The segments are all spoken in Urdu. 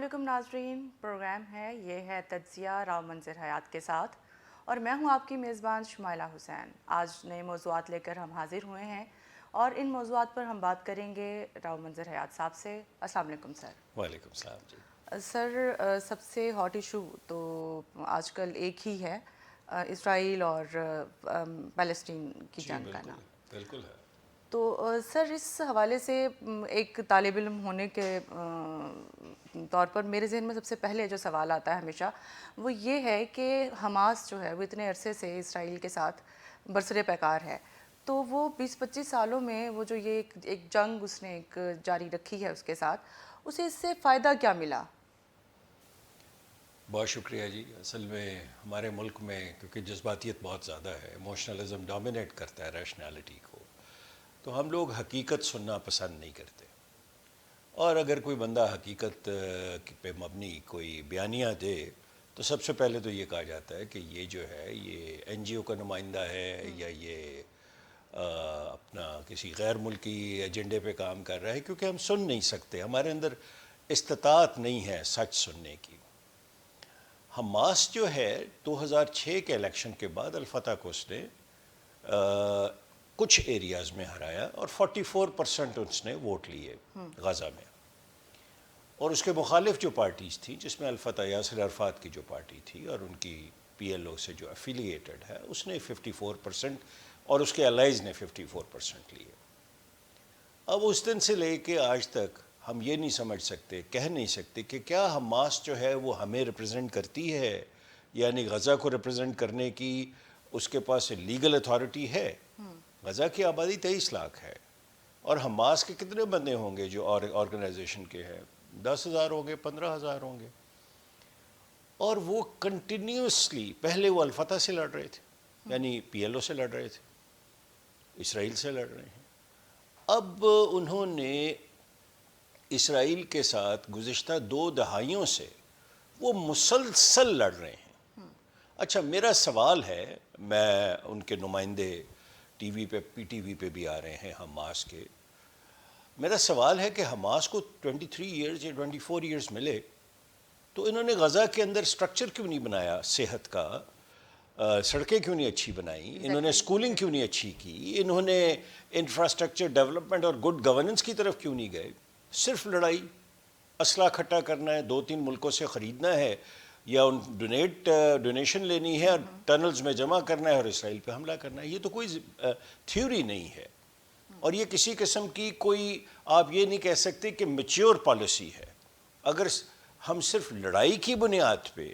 علیکم ناظرین، پروگرام ہے یہ ہے تجزیہ راو منظر حیات کے ساتھ، اور میں ہوں آپ کی میزبان شمائلہ حسین۔ آج نئے موضوعات لے کر ہم حاضر ہوئے ہیں اور ان موضوعات پر ہم بات کریں گے راو منظر حیات صاحب سے۔ السلام علیکم سر۔ وعلیکم السلام جی۔ سر، سب سے ہاٹ ایشو تو آج کل ایک ہی ہے، اسرائیل اور پیلسٹین کی جی جنگ کا بالکل نام۔ بالکل ہے۔ تو سر، اس حوالے سے ایک طالب علم ہونے کے طور پر میرے ذہن میں سب سے پہلے جو سوال آتا ہے ہمیشہ وہ یہ ہے کہ حماس جو ہے وہ اتنے عرصے سے اسرائیل کے ساتھ برسر پیکار ہے، تو وہ 20-25 سالوں میں وہ جو یہ ایک جنگ اس نے ایک جاری رکھی ہے اس کے ساتھ، اسے اس سے فائدہ کیا ملا؟ بہت شکریہ جی۔ اصل میں ہمارے ملک میں کیونکہ جذباتیت بہت زیادہ ہے، ایموشنلزم ڈومینیٹ کرتا ہے ریشنالٹی کو، تو ہم لوگ حقیقت سننا پسند نہیں کرتے، اور اگر کوئی بندہ حقیقت پہ مبنی کوئی بیانیہ دے تو سب سے پہلے تو یہ کہا جاتا ہے کہ یہ جو ہے یہ این جی او کا نمائندہ ہے یا یہ اپنا کسی غیر ملکی ایجنڈے پہ کام کر رہا ہے، کیونکہ ہم سن نہیں سکتے، ہمارے اندر استطاعت نہیں ہے سچ سننے کی۔ حماس جو ہے 2006 کے الیکشن کے بعد الفتح کو اس نے کچھ ایریاز میں ہرایا اور 44% اس نے ووٹ لیے غزہ میں، اور اس کے مخالف جو پارٹیز تھیں جس میں الفتح یاسر عرفات کی جو پارٹی تھی اور ان کی پی ایل او سے جو افیلیٹڈ ہے اس نے 54% اور اس کے الائز نے 54% لیے۔ اب اس دن سے لے کے آج تک ہم یہ نہیں سمجھ سکتے، کہہ نہیں سکتے کہ کیا حماس جو ہے وہ ہمیں ریپرزینٹ کرتی ہے، یعنی غزہ کو ریپرزینٹ کرنے کی اس کے پاس لیگل اتھارٹی ہے۔ غزہ کی آبادی 23 لاکھ ہے، اور حماس کے کتنے بندے ہوں گے جو آرگنائزیشن کے ہیں؟ 10,000 ہوں گے، 15,000 ہوں گے، اور وہ کنٹینیوسلی پہلے وہ الفتح سے لڑ رہے تھے، یعنی پی ایل او سے لڑ رہے تھے، اسرائیل سے لڑ رہے ہیں۔ اب انہوں نے اسرائیل کے ساتھ گزشتہ 2 دہائیوں سے وہ مسلسل لڑ رہے ہیں۔ اچھا، میرا سوال ہے، میں ان کے نمائندے ٹی وی پہ پی ٹی وی پہ بھی آ رہے ہیں حماس کے، میرا سوال ہے کہ حماس کو 23 ایئرز یا 24 ایئرز ملے تو انہوں نے غزہ کے اندر سٹرکچر کیوں نہیں بنایا صحت کا، سڑکیں کیوں نہیں اچھی بنائیں، انہوں نے اسکولنگ کیوں نہیں اچھی کی، انہوں نے انفراسٹرکچر ڈیولپمنٹ اور گڈ گورننس کی طرف کیوں نہیں گئے؟ صرف لڑائی، اسلحہ اکٹھا کرنا ہے، 2-3 ملکوں سے خریدنا ہے یا ڈونیشن لینی ہے اور ٹنلز میں جمع کرنا ہے اور اسرائیل پہ حملہ کرنا ہے۔ یہ تو کوئی تھیوری نہیں ہے، اور یہ کسی قسم کی کوئی آپ یہ نہیں کہہ سکتے کہ میچیور پالیسی ہے۔ اگر ہم صرف لڑائی کی بنیاد پہ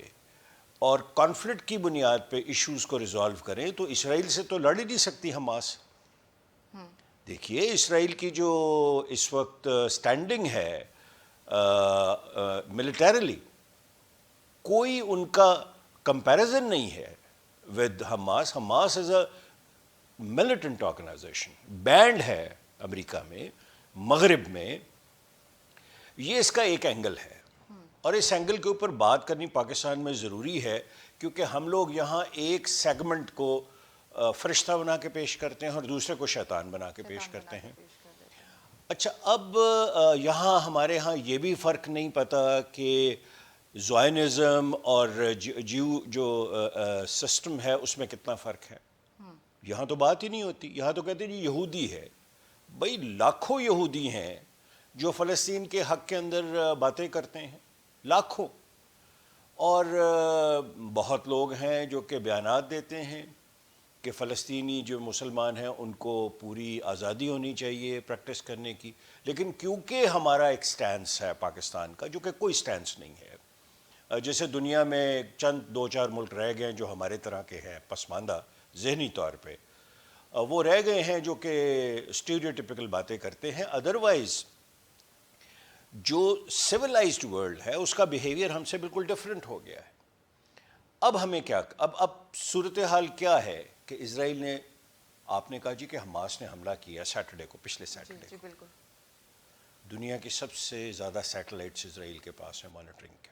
اور کانفلکٹ کی بنیاد پہ ایشوز کو ریزالو کریں تو اسرائیل سے تو لڑ ہی نہیں سکتی حماس۔ دیکھیے اسرائیل کی جو اس وقت سٹینڈنگ ہے ملیٹریلی، کوئی ان کا کمپیریزن نہیں ہے with Hamas. Hamas is a militant organisation, banned ہے امریکہ میں، مغرب میں۔ یہ اس کا ایک اینگل ہے، اور اس اینگل کے اوپر بات کرنی پاکستان میں ضروری ہے، کیونکہ ہم لوگ یہاں ایک سیگمنٹ کو فرشتہ بنا کے پیش کرتے ہیں اور دوسرے کو شیطان بنا کے پیش کرتے ہیں۔ اچھا، اب یہاں ہمارے ہاں یہ بھی فرق نہیں پتا کہ زائنزم اور جو سسٹم ہے اس میں کتنا فرق ہے۔ یہاں تو بات ہی نہیں ہوتی، یہاں تو کہتے ہیں یہودی ہے۔ بھئی لاکھوں یہودی ہیں جو فلسطین کے حق کے اندر باتیں کرتے ہیں، لاکھوں، اور بہت لوگ ہیں جو کہ بیانات دیتے ہیں کہ فلسطینی جو مسلمان ہیں ان کو پوری آزادی ہونی چاہیے پریکٹس کرنے کی، لیکن کیونکہ ہمارا ایک سٹینس ہے پاکستان کا جو کہ کوئی سٹینس نہیں ہے، جیسے دنیا میں چند 2-4 ملک رہ گئے ہیں جو ہمارے طرح کے ہیں پسماندہ ذہنی طور پہ، وہ رہ گئے ہیں جو کہ اسٹیریوٹیپیکل باتیں کرتے ہیں، ادروائز جو سویلائزڈ ورلڈ ہے اس کا بیہیویئر ہم سے بالکل ڈیفرنٹ ہو گیا ہے۔ اب ہمیں کیا، اب صورتحال کیا ہے کہ اسرائیل نے، آپ نے کہا جی کہ حماس نے حملہ کیا سیٹرڈے کو، پچھلے سیٹرڈے کو۔ بالکل۔ دنیا کی سب سے زیادہ سیٹلائٹس اسرائیل کے پاس ہیں مانیٹرنگ کے،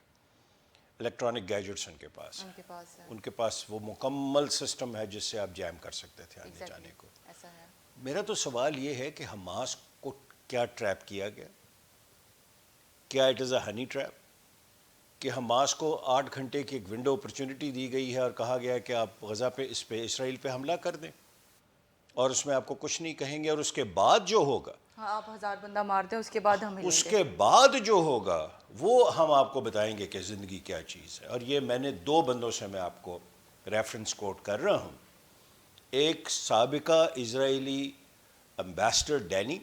الیکٹرانک گیجٹس ان کے پاس ہیں، ان کے پاس وہ مکمل سسٹم ہے جس سے آپ جیم کر سکتے تھے آنے جانے کو۔ ایسا ہے۔ میرا تو سوال یہ ہے کہ حماس کو کیا ٹریپ کیا گیا؟ کیا it is a honey trap? کہ حماس کو 8 گھنٹے کی ایک ونڈو اپرچونٹی دی گئی ہے اور کہا گیا ہے کہ آپ غزہ پہ اسرائیل پہ حملہ کر دیں اور اس میں آپ کو کچھ نہیں کہیں گے، اور اس کے بعد جو ہوگا، ہاں آپ 1000 بندہ مار دیں، اس کے بعد ہم اس ہلیں گے. کے بعد جو ہوگا وہ ہم آپ کو بتائیں گے کہ زندگی کیا چیز ہے. اور یہ میں نے 2 بندوں سے میں آپ کو ریفرنس کوٹ کر رہا ہوں. ایک سابقہ اسرائیلی امبیسڈر ڈینی،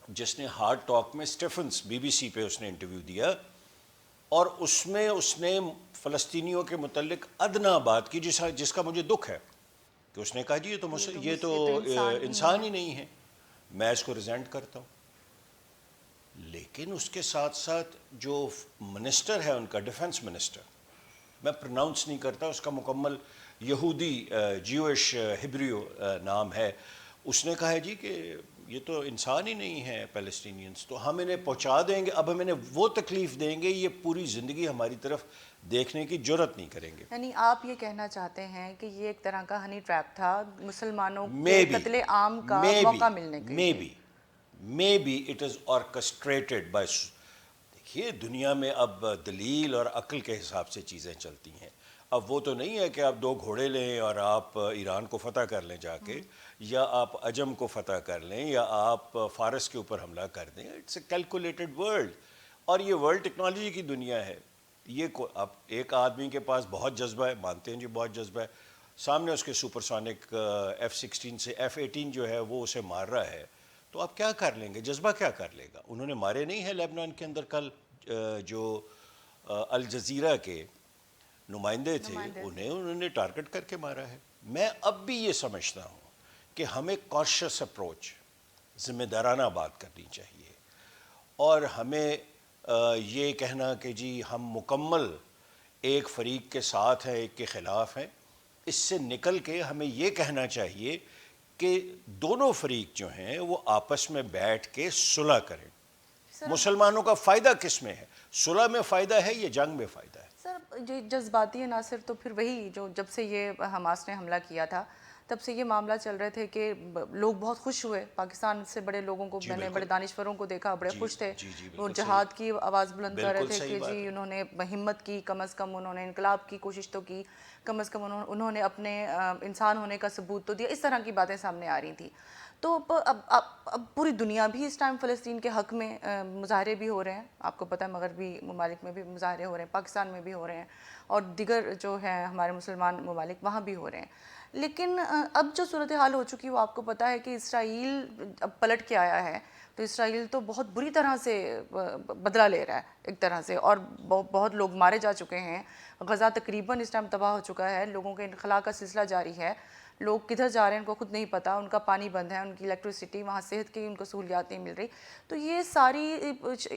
جس نے ہارڈ ٹاک میں اسٹیفنس BBC پہ اس نے انٹرویو دیا، اور اس میں اس نے فلسطینیوں کے متعلق ادنا بات کی جس کا مجھے دکھ ہے کہ اس نے کہا جی یہ تو انسان ہی نہیں ہے، میں اس کو ریزینٹ کرتا ہوں. لیکن اس کے ساتھ ساتھ جو منسٹر ہے ان کا ڈیفنس منسٹر، میں پروناؤنس نہیں کرتا اس کا مکمل یہودی جیوش ہبریو نام ہے، اس نے کہا ہے جی کہ یہ تو انسان ہی نہیں ہے پیلسٹینینز، تو ہم انہیں پہنچا دیں گے، اب ہم انہیں وہ تکلیف دیں گے یہ پوری زندگی ہماری طرف دیکھنے کی جرت نہیں کریں گے. یعنی آپ یہ کہنا چاہتے ہیں کہ یہ ایک طرح کا ہنی ٹریپ تھا مسلمانوں کے قتل عام کا موقع ملنے کے لیے. May be it is orchestrated by. دیکھیے دنیا میں اب دلیل اور عقل کے حساب سے چیزیں چلتی ہیں. اب وہ تو نہیں ہے کہ آپ 2 گھوڑے لیں اور آپ ایران کو فتح کر لیں جا کے، یا آپ عجم کو فتح کر لیں، یا آپ فارس کے اوپر حملہ کر دیں. اٹس اے کیلکولیٹڈ ورلڈ، اور یہ ورلڈ ٹیکنالوجی کی دنیا ہے. یہ اب ایک آدمی کے پاس بہت جذبہ ہے، مانتے ہیں جی بہت جذبہ ہے، سامنے اس کے سپر سونک F-16 سے F-18 جو ہے وہ اسے مار رہا ہے، تو آپ کیا کر لیں گے؟ جذبہ کیا کر لے گا؟ انہوں نے مارے نہیں ہیں لیبنان کے اندر کل جو الجزیرہ کے نمائندے تھے، انہوں نے ٹارگٹ کر کے مارا ہے. میں اب بھی یہ سمجھتا ہوں کہ ہمیں کاشس اپروچ، ذمہ دارانہ بات کرنی چاہیے، اور ہمیں یہ کہنا کہ جی ہم مکمل ایک فریق کے ساتھ ہیں ایک کے خلاف ہیں، اس سے نکل کے ہمیں یہ کہنا چاہیے کہ دونوں فریق جو ہیں وہ آپس میں بیٹھ کے صلح کریں. مسلمانوں کا فائدہ کس میں ہے؟ صلح میں فائدہ ہے یا جنگ میں فائدہ ہے؟ سر جو جذباتی عناصر تو پھر وہی جو جب سے یہ حماس نے حملہ کیا تھا تب سے یہ معاملہ چل رہے تھے کہ لوگ بہت خوش ہوئے. پاکستان سے بڑے لوگوں کو میں نے بڑے دانشوروں کو دیکھا بڑے خوش تھے، وہ جہاد کی آواز بلند کر رہے تھے کہ جی انہوں نے ہمت کی، کم از کم انہوں نے انقلاب کی کوشش تو کی، کم از کم انہوں نے اپنے انسان ہونے کا ثبوت تو دیا. اس طرح کی باتیں سامنے آ رہی تھیں. تو اب پوری دنیا بھی اس ٹائم فلسطین کے حق میں مظاہرے بھی ہو رہے ہیں. آپ کو پتہ ہے مغربی ممالک میں بھی مظاہرے ہو رہے ہیں، پاکستان میں بھی ہو رہے ہیں، اور دیگر جو ہیں ہمارے مسلمان ممالک وہاں بھی ہو رہے ہیں. لیکن اب جو صورتحال ہو چکی وہ آپ کو پتہ ہے کہ اسرائیل اب پلٹ کے آیا ہے، تو اسرائیل تو بہت بری طرح سے بدلہ لے رہا ہے ایک طرح سے، اور بہت لوگ مارے جا چکے ہیں. غزہ تقریباً اس ٹائم تباہ ہو چکا ہے، لوگوں کے انخلاء کا سلسلہ جاری ہے. لوگ کدھر جا رہے ہیں ان کو خود نہیں پتہ، ان کا پانی بند ہے، ان کی الیکٹریسٹی، وہاں صحت کی ان کو سہولیات نہیں مل رہی. تو یہ ساری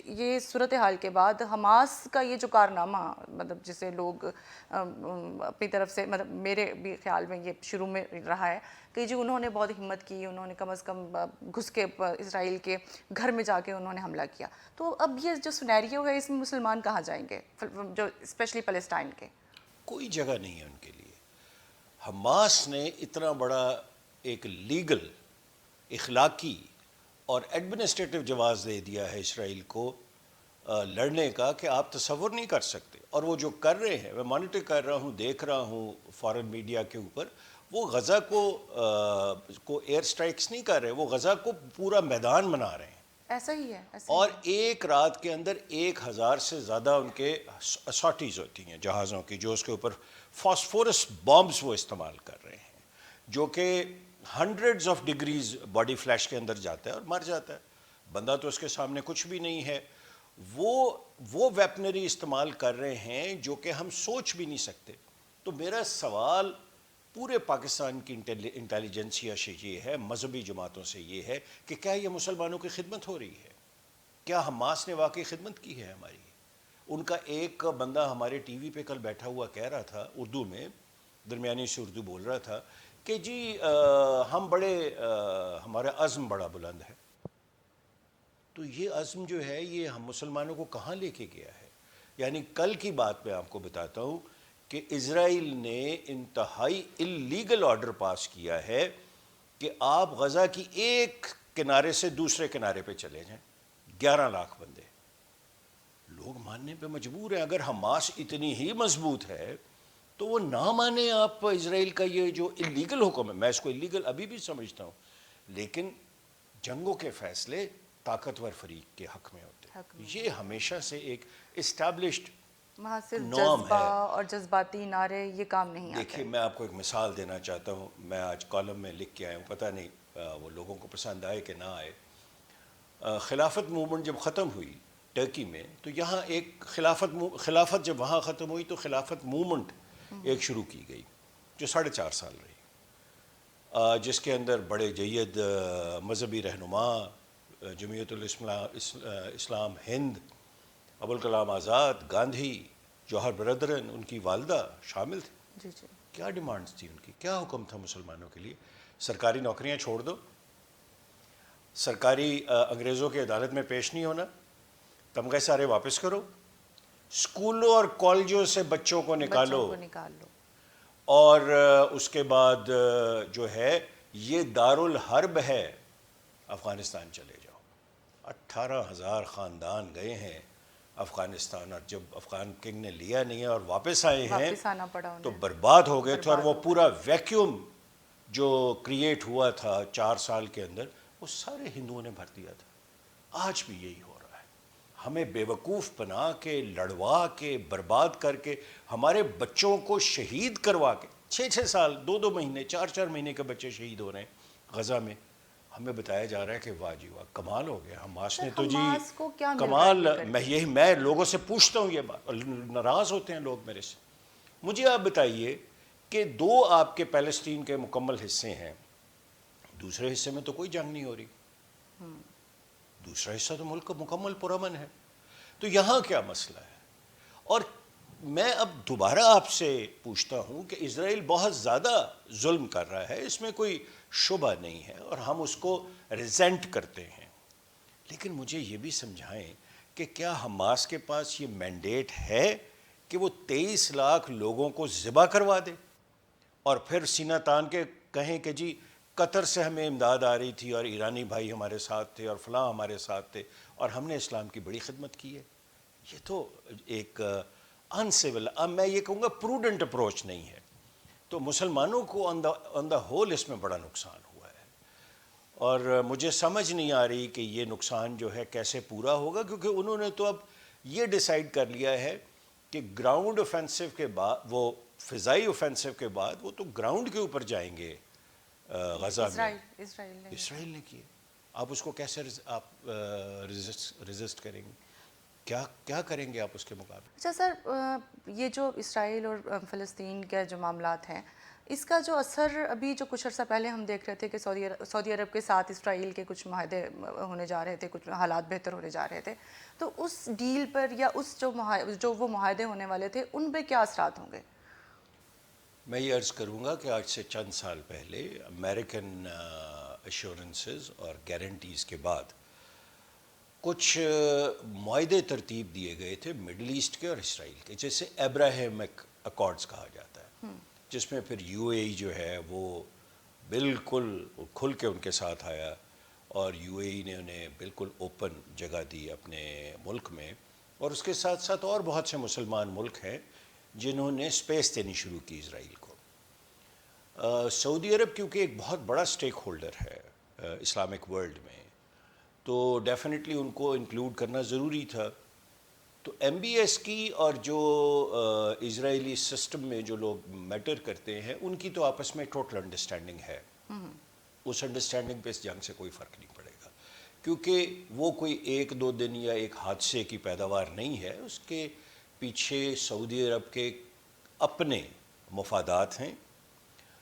یہ صورتحال کے بعد حماس کا یہ جو کارنامہ، مطلب جسے لوگ اپنی طرف سے، مطلب میرے بھی خیال میں یہ شروع میں رہا ہے کہ جی انہوں نے بہت ہمت کی، انہوں نے کم از کم گھس کے اسرائیل کے گھر میں جا کے انہوں نے حملہ کیا. تو اب یہ جو سینیریو ہے اس میں مسلمان کہاں جائیں گے، جو اسپیشلی پیلسٹائن کے؟ کوئی جگہ نہیں ہے ان کے لیے. حماس نے اتنا بڑا ایک لیگل، اخلاقی اور ایڈمنسٹریٹو جواز دے دیا ہے اسرائیل کو لڑنے کا کہ آپ تصور نہیں کر سکتے. اور وہ جو کر رہے ہیں، میں مانیٹر کر رہا ہوں، دیکھ رہا ہوں فارن میڈیا کے اوپر، وہ غزہ کو ایئر سٹرائکس نہیں کر رہے، وہ غزہ کو پورا میدان بنا رہے ہیں. ایسا ہی ہے. اور ایک رات کے اندر 1000 سے زیادہ ان کے اساٹیز ہوتی ہیں جہازوں کی، جو اس کے اوپر فاسفورس بامبز وہ استعمال کر رہے ہیں، جو کہ hundreds of degrees body flesh کے اندر جاتا ہے اور مر جاتا ہے. بندہ تو اس کے سامنے کچھ بھی نہیں ہے. وہ ویپنری استعمال کر رہے ہیں جو کہ ہم سوچ بھی نہیں سکتے. تو میرا سوال پورے پاکستان کی انٹیلیجنسیا سے یہ ہے، مذہبی جماعتوں سے یہ ہے کہ کیا یہ مسلمانوں کی خدمت ہو رہی ہے؟ کیا حماس نے واقعی خدمت کی ہے ہماری؟ ان کا ایک بندہ ہمارے ٹی وی پہ کل بیٹھا ہوا کہہ رہا تھا، اردو میں درمیانی سے اردو بول رہا تھا کہ جی ہم ہمارا عزم بڑا بلند ہے. تو یہ عزم جو ہے یہ ہم مسلمانوں کو کہاں لے کے گیا ہے؟ یعنی کل کی بات میں آپ کو بتاتا ہوں کہ اسرائیل نے انتہائی اللیگل آرڈر پاس کیا ہے کہ آپ غزہ کی ایک کنارے سے دوسرے کنارے پہ چلے جائیں. 11 لاکھ بندے. لوگ ماننے پہ مجبور ہیں. اگر حماس اتنی ہی مضبوط ہے تو وہ نہ مانے آپ اسرائیل کا یہ جو اللیگل حکم ہے. میں اس کو اللیگل ابھی بھی سمجھتا ہوں, لیکن جنگوں کے فیصلے طاقتور فریق کے حق میں ہوتے ہیں. یہ ہمیشہ سے ایک اسٹیبلشڈ وہاں صرف نام جذبہ ہے. اور جذباتی نعرے یہ کام نہیں آتے. دیکھیے میں آپ کو ایک مثال دینا چاہتا ہوں. میں آج کالم میں لکھ کے آیا ہوں, پتہ نہیں وہ لوگوں کو پسند آئے کہ نہ آئے. خلافت موومنٹ جب ختم ہوئی ٹرکی میں, تو یہاں ایک خلافت جب وہاں ختم ہوئی تو خلافت موومنٹ ایک شروع کی گئی جو 4.5 سال رہی, جس کے اندر بڑے جید مذہبی رہنما جمعیت الاسلام ہند, ابوالکلام آزاد, گاندھی, جوہر برادرن, ان کی والدہ شامل تھے. جی جی. کیا ڈیمانڈز تھی ان کی, کیا حکم تھا مسلمانوں کے لیے؟ سرکاری نوکریاں چھوڑ دو, سرکاری انگریزوں کی عدالت میں پیش نہیں ہونا, تمغے سارے واپس کرو, اسکولوں اور کالجوں سے بچوں کو نکالو, نکال لو, اور اس کے بعد جو ہے یہ دارالحرب ہے, افغانستان چلے جاؤ. 18,000 خاندان گئے ہیں افغانستان, اور جب افغان کنگ نے لیا نہیں ہے اور واپس آئے ہیں واپس آنا پڑا انہیں. تو برباد ہو گئے تھے. اور وہ پورا ویکیوم جو کریٹ ہوا تھا 4 سال کے اندر, وہ سارے ہندوؤں نے بھر دیا تھا. آج بھی یہی ہو رہا ہے. ہمیں بیوقوف بنا کے, لڑوا کے, برباد کر کے, ہمارے بچوں کو شہید کروا کے, 6 سال 2 مہینے 4 مہینے کے بچے شہید ہو رہے ہیں غزہ میں. ہمیں بتایا جا رہا ہے کہ واہ جی واہ کمال ہو گیا حماس نے تو جی حماس کو کیا مل رہا ہے کمال. یہ کر کے؟ میں لوگوں سے پوچھتا ہوں یہ بات, ناراض ہوتے ہیں لوگ میرے سے. مجھے آپ بتائیے کہ 2 آپ کے پیلسٹین کے مکمل حصے ہیں, دوسرے حصے میں تو کوئی جنگ نہیں ہو رہی, دوسرا حصہ تو ملک مکمل پرامن ہے. تو یہاں کیا مسئلہ ہے؟ اور میں اب دوبارہ آپ سے پوچھتا ہوں کہ اسرائیل بہت زیادہ ظلم کر رہا ہے, اس میں کوئی شبہ نہیں ہے, اور ہم اس کو ریزینٹ کرتے ہیں, لیکن مجھے یہ بھی سمجھائیں کہ کیا حماس کے پاس یہ مینڈیٹ ہے کہ وہ 23 لاکھ لوگوں کو ذبح کروا دے اور پھر سینہ تان کے کہیں کہ جی قطر سے ہمیں امداد آ رہی تھی اور ایرانی بھائی ہمارے ساتھ تھے اور فلاں ہمارے ساتھ تھے اور ہم نے اسلام کی بڑی خدمت کی ہے؟ یہ تو ایک انسیول, میں یہ کہوں گا پروڈنٹ اپروچ نہیں ہے. تو مسلمانوں کو آن دا ہول اس میں بڑا نقصان ہوا ہے, اور مجھے سمجھ نہیں آ رہی کہ یہ نقصان جو ہے کیسے پورا ہوگا, کیونکہ انہوں نے تو اب یہ ڈیسائیڈ کر لیا ہے کہ گراؤنڈ اوفینسو کے بعد, وہ فضائی اوفینسو کے بعد وہ تو گراؤنڈ کے اوپر جائیں گے غزہ میں. اسرائیل نے کیے. آپ اس کو کیسے آپ ریزسٹ کریں گے؟ کیا کریں گے آپ اس کے مقابلے؟ اچھا سر, یہ جو اسرائیل اور فلسطین کے جو معاملات ہیں, اس کا جو اثر ابھی جو کچھ عرصہ پہلے ہم دیکھ رہے تھے کہ سعودی عرب کے ساتھ اسرائیل کے کچھ معاہدے ہونے جا رہے تھے, کچھ حالات بہتر ہونے جا رہے تھے, تو اس ڈیل پر یا اس جو وہ معاہدے ہونے والے تھے ان پہ کیا اثرات ہوں گے؟ میں یہ عرض کروں گا کہ آج سے چند سال پہلے امریکن ایشورنسز اور گارنٹیز کے بعد کچھ معاہدے ترتیب دیے گئے تھے مڈل ایسٹ کے اور اسرائیل کے, جیسے ابراہیمک اکارڈز کہا جاتا ہے, جس میں پھر یو اے ای جو ہے وہ بالکل کھل کے ان کے ساتھ آیا, اور یو اے ای نے انہیں بالکل اوپن جگہ دی اپنے ملک میں, اور اس کے ساتھ ساتھ اور بہت سے مسلمان ملک ہیں جنہوں نے سپیس دینی شروع کی اسرائیل کو. سعودی عرب کیونکہ ایک بہت بڑا سٹیک ہولڈر ہے اسلامک ورلڈ میں, تو ڈیفینیٹلی ان کو انکلوڈ کرنا ضروری تھا. تو ایم بی ایس کی اور جو اسرائیلی سسٹم میں جو لوگ میٹر کرتے ہیں ان کی تو آپس میں ٹوٹل انڈرسٹینڈنگ ہے. اس انڈرسٹینڈنگ پہ اس جنگ سے کوئی فرق نہیں پڑے گا, کیونکہ وہ کوئی 1-2 دن یا ایک حادثے کی پیداوار نہیں ہے. اس کے پیچھے سعودی عرب کے اپنے مفادات ہیں,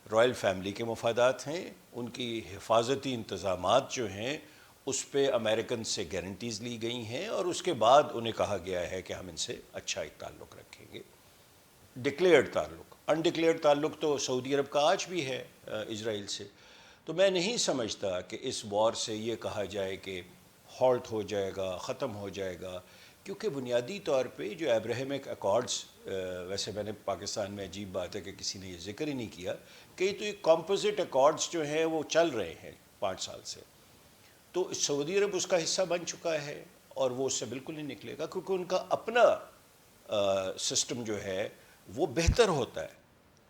رائل فیملی کے مفادات ہیں, ان کی حفاظتی انتظامات جو ہیں اس پہ امریکن سے گارنٹیز لی گئی ہیں, اور اس کے بعد انہیں کہا گیا ہے کہ ہم ان سے اچھا ایک تعلق رکھیں گے. ڈکلیئرڈ تعلق, انڈکلیئرڈ تعلق تو سعودی عرب کا آج بھی ہے اسرائیل سے. تو میں نہیں سمجھتا کہ اس وار سے یہ کہا جائے کہ ہالٹ ہو جائے گا, ختم ہو جائے گا, کیونکہ بنیادی طور پہ جو ابراہیمک اکارڈز, ویسے میں نے پاکستان میں عجیب بات ہے کہ کسی نے یہ ذکر ہی نہیں کیا کہ یہ تو ایک کمپوزٹ اکارڈز جو ہیں وہ چل رہے ہیں 5 سال سے, تو سعودی عرب اس کا حصہ بن چکا ہے, اور وہ اس سے بالکل نہیں نکلے گا، کیونکہ ان کا اپنا سسٹم جو ہے وہ بہتر ہوتا ہے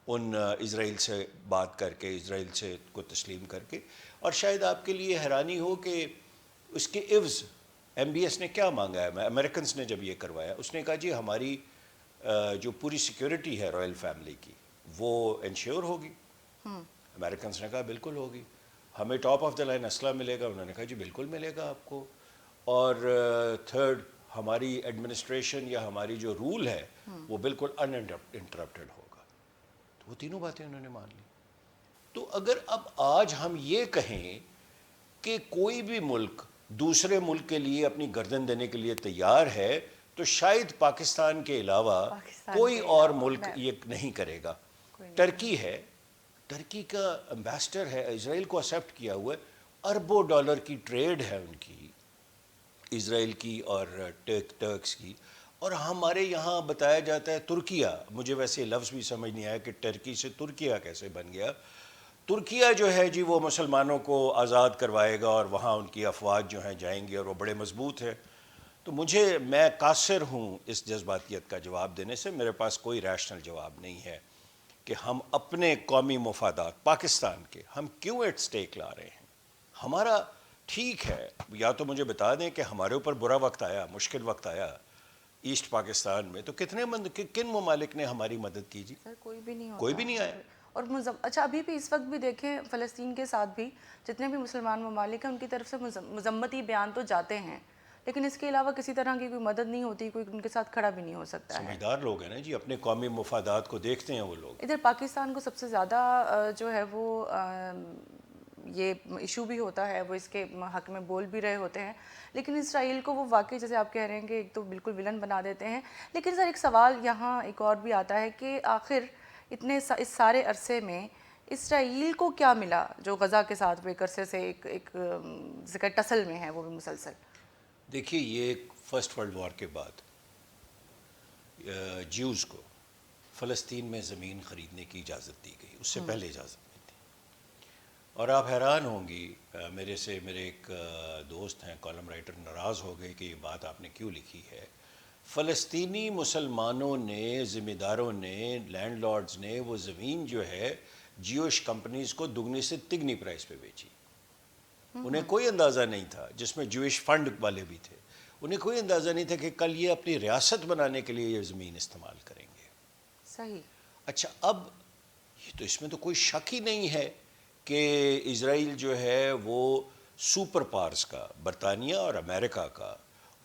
ان اسرائیل سے بات کر کے، اسرائیل سے کو تسلیم کر کے. اور شاید آپ کے لیے حیرانی ہو کہ اس کے عوض ایم بی ایس نے کیا مانگا ہے. امریکنز نے جب یہ کروایا، اس نے کہا جی ہماری جو پوری سیکیورٹی ہے رائل فیملی کی وہ انشور ہوگی. امریکنز نے کہا بالکل ہوگی. ہمیں ٹاپ آف دا لائن اسلحہ ملے گا، انہوں نے کہا جی بالکل ملے گا آپ کو. اور تھرڈ، ہماری ایڈمنسٹریشن یا ہماری جو رول ہے وہ بالکل انٹرپٹڈ ہوگا. تو وہ تینوں باتیں انہوں نے مان لی. تو اگر اب آج ہم یہ کہیں کہ کوئی بھی ملک دوسرے ملک کے لیے اپنی گردن دینے کے لیے تیار ہے، تو شاید پاکستان کے علاوہ کوئی اور ملک یہ نہیں کرے گا. ٹرکی ہے، ٹرکی کا امبیسڈر ہے، اسرائیل کو ایکسیپٹ کیا ہوا ہے. اربوں ڈالر کی ٹریڈ ہے ان کی، اسرائیل کی اور ٹرکس کی. اور ہمارے یہاں بتایا جاتا ہے ترکیہ، مجھے ویسے لفظ بھی سمجھ نہیں آیا کہ ٹرکی سے ترکیہ کیسے بن گیا. ترکیہ جو ہے جی وہ مسلمانوں کو آزاد کروائے گا اور وہاں ان کی افواج جو ہیں جائیں گی اور وہ بڑے مضبوط ہیں. تو میں قاصر ہوں اس جذباتیت کا جواب دینے سے. میرے پاس کوئی ریشنل جواب نہیں ہے کہ ہم اپنے قومی مفادات پاکستان کے ہم کیوں ایٹ سٹیک لا رہے ہیں. ہمارا ٹھیک ہے، یا تو مجھے بتا دیں کہ ہمارے اوپر برا وقت آیا، مشکل وقت آیا ایسٹ پاکستان میں، تو کن ممالک نے ہماری مدد کی جی؟ سر کوئی بھی نہیں ہوتا. کوئی بھی نہیں آیا. اور اچھا ابھی بھی اس وقت بھی دیکھیں فلسطین کے ساتھ بھی جتنے بھی مسلمان ممالک ہیں ان کی طرف سے مذمتی بیان تو جاتے ہیں، لیکن اس کے علاوہ کسی طرح کی کوئی مدد نہیں ہوتی، کوئی ان کے ساتھ کھڑا بھی نہیں ہو سکتا ہے. سمجھدار لوگ ہیں نا جی، اپنے قومی مفادات کو دیکھتے ہیں وہ لوگ. ادھر پاکستان کو سب سے زیادہ جو ہے وہ یہ ایشو بھی ہوتا ہے، وہ اس کے حق میں بول بھی رہے ہوتے ہیں، لیکن اسرائیل کو وہ واقعی جیسے آپ کہہ رہے ہیں کہ ایک تو بالکل ولن بنا دیتے ہیں. لیکن سر ایک سوال یہاں ایک اور بھی آتا ہے کہ آخر اس سارے عرصے میں اسرائیل کو کیا ملا جو غزہ کے ساتھ وہ ایک عرصے سے ایک ذکر ٹسل میں ہے وہ بھی مسلسل. دیکھیے یہ فرسٹ ورلڈ وار کے بعد جیوز کو فلسطین میں زمین خریدنے کی اجازت دی گئی، اس سے پہلے اجازت نہیں تھی. اور آپ حیران ہوں گی، میرے ایک دوست ہیں کالم رائٹر، ناراض ہو گئے کہ یہ بات آپ نے کیوں لکھی ہے. فلسطینی مسلمانوں نے، ذمہ داروں نے، لینڈ لارڈز نے وہ زمین جو ہے جیوش کمپنیز کو دگنی سے تگنی پرائس پہ بیچی. انہیں کوئی اندازہ نہیں تھا، جس میں جوش فنڈ والے بھی تھے، انہیں کوئی اندازہ نہیں تھا کہ کل یہ اپنی ریاست بنانے کے لیے یہ زمین استعمال کریں گے. صحیح. اچھا اب یہ تو اس میں تو کوئی شک ہی نہیں ہے کہ اسرائیل جو ہے وہ سپر پاورز کا، برطانیہ اور امریکہ کا،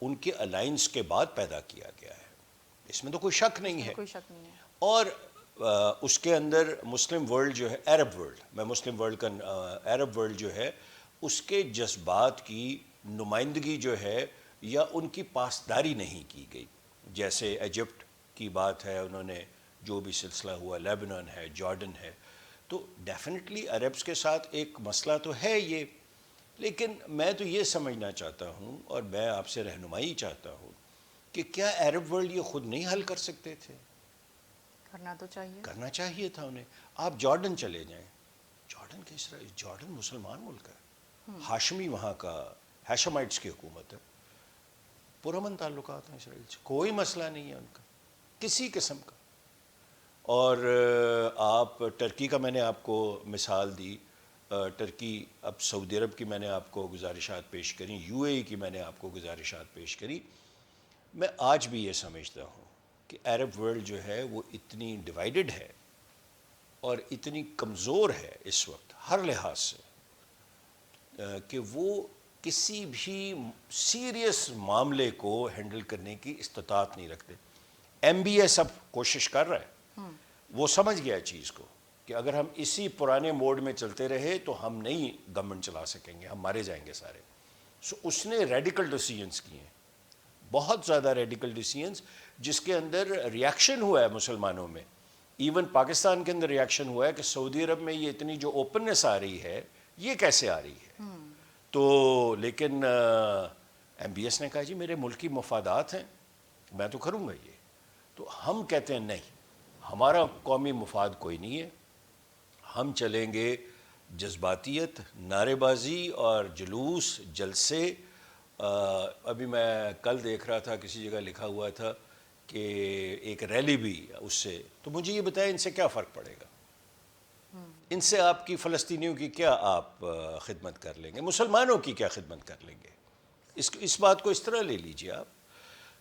ان کے الائنس کے بعد پیدا کیا گیا ہے. اس میں تو کوئی شک نہیں ہے. کوئی شک نہیں ہے. اور اس کے اندر مسلم ورلڈ جو ہے، عرب ورلڈ، میں مسلم ورلڈ کا عرب ورلڈ جو ہے اس کے جذبات کی نمائندگی جو ہے یا ان کی پاسداری نہیں کی گئی. جیسے ایجپٹ کی بات ہے، انہوں نے جو بھی سلسلہ ہوا، لیبنان ہے، جارڈن ہے، تو ڈیفینیٹلی عربز کے ساتھ ایک مسئلہ تو ہے یہ. لیکن میں تو یہ سمجھنا چاہتا ہوں اور میں آپ سے رہنمائی چاہتا ہوں کہ کیا عرب ورلڈ یہ خود نہیں حل کر سکتے تھے؟ کرنا تو چاہیے، کرنا چاہیے تھا انہیں. آپ جارڈن چلے جائیں، جارڈن کے اسرائیل، جارڈن مسلمان ملک ہے، ہاشمی وہاں کا، ہیشمائٹس کی حکومت ہے، پرامن تعلقات ہیں اسرائیل سے، کوئی مسئلہ نہیں ہے ان کا کسی قسم کا. اور آپ ٹرکی کا میں نے آپ کو مثال دی، ٹرکی، اب سعودی عرب کی میں نے آپ کو گزارشات پیش کری، یو اے ای کی میں نے آپ کو گزارشات پیش کری. میں آج بھی یہ سمجھتا ہوں کہ عرب ورلڈ جو ہے وہ اتنی ڈیوائیڈڈ ہے اور اتنی کمزور ہے اس وقت ہر لحاظ سے کہ وہ کسی بھی سیریس معاملے کو ہینڈل کرنے کی استطاعت نہیں رکھتے. ایم بی ایس اب کوشش کر رہا ہے، وہ سمجھ گیا چیز کو کہ اگر ہم اسی پرانے موڈ میں چلتے رہے تو ہم نہیں گورنمنٹ چلا سکیں گے، ہم مارے جائیں گے سارے. سو اس نے ریڈیکل ڈیسیجنز کیے ہیں، بہت زیادہ ریڈیکل ڈیسیجنز، جس کے اندر ریاکشن ہوا ہے مسلمانوں میں. ایون پاکستان کے اندر ریاکشن ہوا ہے کہ سعودی عرب میں یہ اتنی جو اوپننس آ رہی ہے یہ کیسے آ رہی ہے. تو لیکن ایم بی ایس نے کہا جی میرے ملکی مفادات ہیں، میں تو کروں گا یہ. تو ہم کہتے ہیں نہیں، ہمارا قومی مفاد کوئی نہیں ہے، ہم چلیں گے جذباتیت، نعرے بازی اور جلوس، جلسے ابھی میں کل دیکھ رہا تھا کسی جگہ لکھا ہوا تھا کہ ایک ریلی بھی اس سے، تو مجھے یہ بتائیں ان سے کیا فرق پڑے گا؟ ان سے آپ کی فلسطینیوں کی کیا آپ خدمت کر لیں گے؟ مسلمانوں کی کیا خدمت کر لیں گے؟ اس بات کو اس طرح لے لیجئے آپ.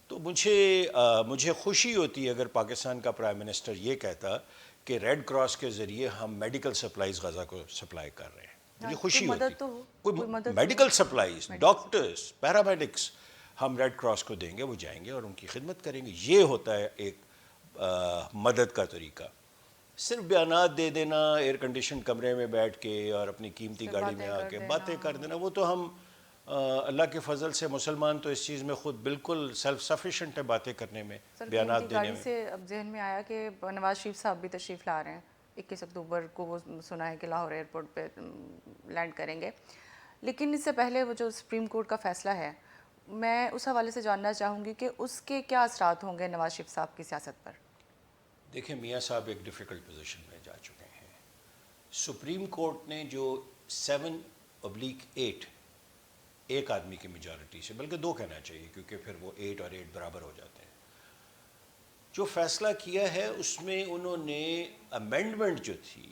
تو مجھے خوشی ہوتی ہے اگر پاکستان کا پرائم منسٹر یہ کہتا کہ ریڈ کراس کے ذریعے ہم میڈیکل سپلائز غزہ کو سپلائی کر رہے ہیں. مجھے خوشی ہوتی ہے. کوئی میڈیکل سپلائز، ڈاکٹرز، پیرامیڈکس ہم ریڈ کراس کو دیں گے، وہ جائیں گے اور ان کی خدمت کریں گے. یہ ہوتا ہے ایک مدد کا طریقہ. صرف بیانات دے دینا ایئر کنڈیشن کمرے میں بیٹھ کے اور اپنی قیمتی گاڑی میں آ کے باتیں کر دینا، وہ تو ہم اللہ کے فضل سے مسلمان تو اس چیز میں خود بالکل سیلف سفیشینٹ ہے باتیں کرنے میں، بیانات دینے میں. سے اب ذہن میں آیا کہ نواز شریف صاحب بھی تشریف لا رہے ہیں 21 اکتوبر کو، وہ سنا ہے کہ لاہور ایئرپورٹ پہ لینڈ کریں گے. لیکن اس سے پہلے وہ جو سپریم کورٹ کا فیصلہ ہے، میں اس حوالے سے جاننا چاہوں گی کہ اس کے کیا اثرات ہوں گے نواز شریف صاحب کی سیاست پر؟ دیکھیں میاں صاحب ایک ڈیفیکلٹ پوزیشن میں جا چکے ہیں. سپریم کورٹ نے جو 7/8 ایک آدمی کی میجارٹی سے، بلکہ 2 کہنا چاہیے کیونکہ پھر وہ 8 اور 8 برابر ہو جاتے ہیں، جو فیصلہ کیا ہے اس میں انہوں نے امینڈمنٹ جو تھی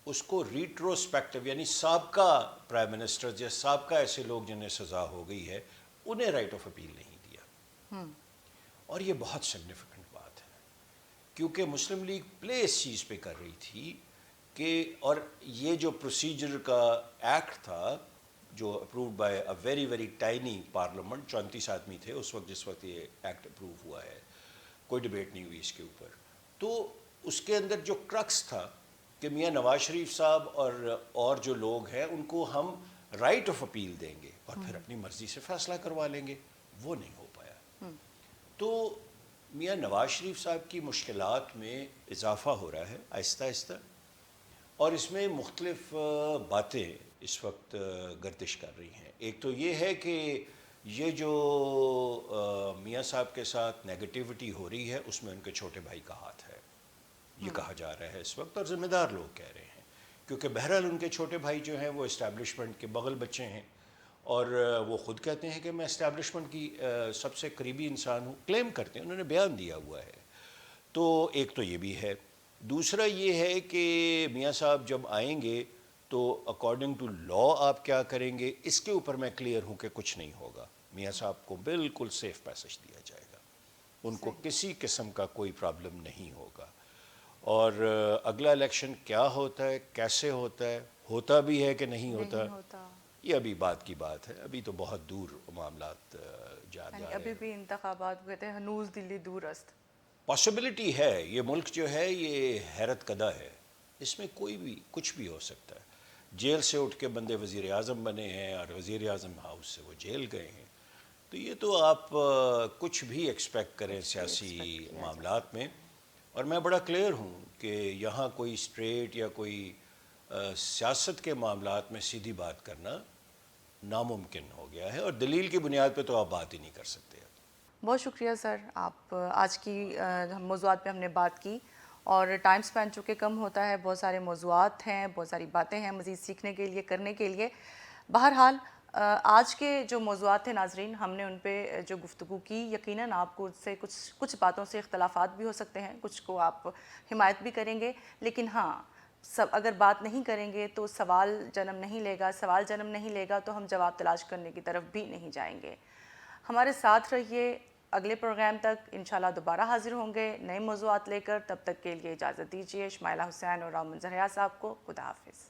اس کو ریٹروسپیکٹو، یعنی سابقہ پرائم منسٹر یا سابقہ ایسے لوگ جنہیں سزا ہو گئی ہے انہیں رائٹ آف اپیل نہیں دیا. اور یہ بہت سگنیفیکنٹ بات ہے کیونکہ مسلم لیگ پلے اس چیز پہ کر رہی تھی کہ، اور یہ جو پروسیجر کا ایکٹ تھا جو approved by a very very tiny parliament, 34 آدمی تھے اس وقت جس وقت یہ ایکٹ اپروو ہوا ہے، کوئی ڈیبیٹ نہیں ہوئی اس کے اوپر. تو اس کے اندر جو کرکس تھا کہ میاں نواز شریف صاحب اور جو لوگ ہیں ان کو ہم رائٹ آف اپیل دیں گے اور پھر اپنی مرضی سے فیصلہ کروا لیں گے، وہ نہیں ہو پایا. تو میاں نواز شریف صاحب کی مشکلات میں اضافہ ہو رہا ہے آہستہ آہستہ، اور اس میں مختلف باتیں اس وقت گردش کر رہی ہیں. ایک تو یہ ہے کہ یہ جو میاں صاحب کے ساتھ نیگیٹیوٹی ہو رہی ہے اس میں ان کے چھوٹے بھائی کا ہاتھ ہے، یہ کہا جا رہا ہے اس وقت، اور ذمہ دار لوگ کہہ رہے ہیں کیونکہ بہرحال ان کے چھوٹے بھائی جو ہیں وہ اسٹیبلشمنٹ کے بغل بچے ہیں، اور وہ خود کہتے ہیں کہ میں اسٹیبلشمنٹ کی سب سے قریبی انسان ہوں، کلیم کرتے ہیں، انہوں نے بیان دیا ہوا ہے. تو ایک تو یہ بھی ہے. دوسرا یہ ہے کہ میاں صاحب جب آئیں گے تو اکارڈنگ ٹو لا آپ کیا کریں گے، اس کے اوپر میں کلیئر ہوں کہ کچھ نہیں ہوگا. میاں صاحب کو بالکل سیف پیسج دیا جائے گا، ان کو کسی قسم کا کوئی پرابلم نہیں ہوگا. اور اگلا الیکشن کیا ہوتا ہے، کیسے ہوتا ہے، ہوتا بھی ہے کہ نہیں ہوتا، یہ ابھی بات کی بات ہے، ابھی تو بہت دور معاملات جا رہے ہیں. ابھی بھی انتخابات کہتے ہیں ہنوز دلی دور است. پاسبلٹی ہے، یہ ملک جو ہے یہ حیرت کدہ ہے، اس میں کوئی بھی کچھ بھی ہو سکتا ہے. جیل سے اٹھ کے بندے وزیر اعظم بنے ہیں اور وزیر اعظم ہاؤس سے وہ جیل گئے ہیں. تو یہ تو آپ کچھ بھی ایکسپیکٹ کریں سیاسی معاملات میں. اور میں بڑا کلیئر ہوں کہ یہاں کوئی اسٹریٹ یا کوئی سیاست کے معاملات میں سیدھی بات کرنا ناممکن ہو گیا ہے، اور دلیل کی بنیاد پہ تو آپ بات ہی نہیں کر سکتے. بہت شکریہ سر، آپ آج کی موضوعات پہ ہم نے بات کی، اور ٹائم سپین چونکہ کم ہوتا ہے، بہت سارے موضوعات ہیں، بہت ساری باتیں ہیں مزید سیکھنے کے لیے، کرنے کے لیے. بہرحال آج کے جو موضوعات تھے ناظرین، ہم نے ان پہ جو گفتگو کی، یقیناً آپ کو اس سے کچھ باتوں سے اختلافات بھی ہو سکتے ہیں، کچھ کو آپ حمایت بھی کریں گے، لیکن ہاں اگر بات نہیں کریں گے تو سوال جنم نہیں لے گا تو ہم جواب تلاش کرنے کی طرف بھی نہیں جائیں گے. ہمارے ساتھ رہیے، اگلے پروگرام تک انشاءاللہ دوبارہ حاضر ہوں گے نئے موضوعات لے کر. تب تک کے لیے اجازت دیجیے. شمائلہ حسین اور رام منظر حیات صاحب کو خدا حافظ.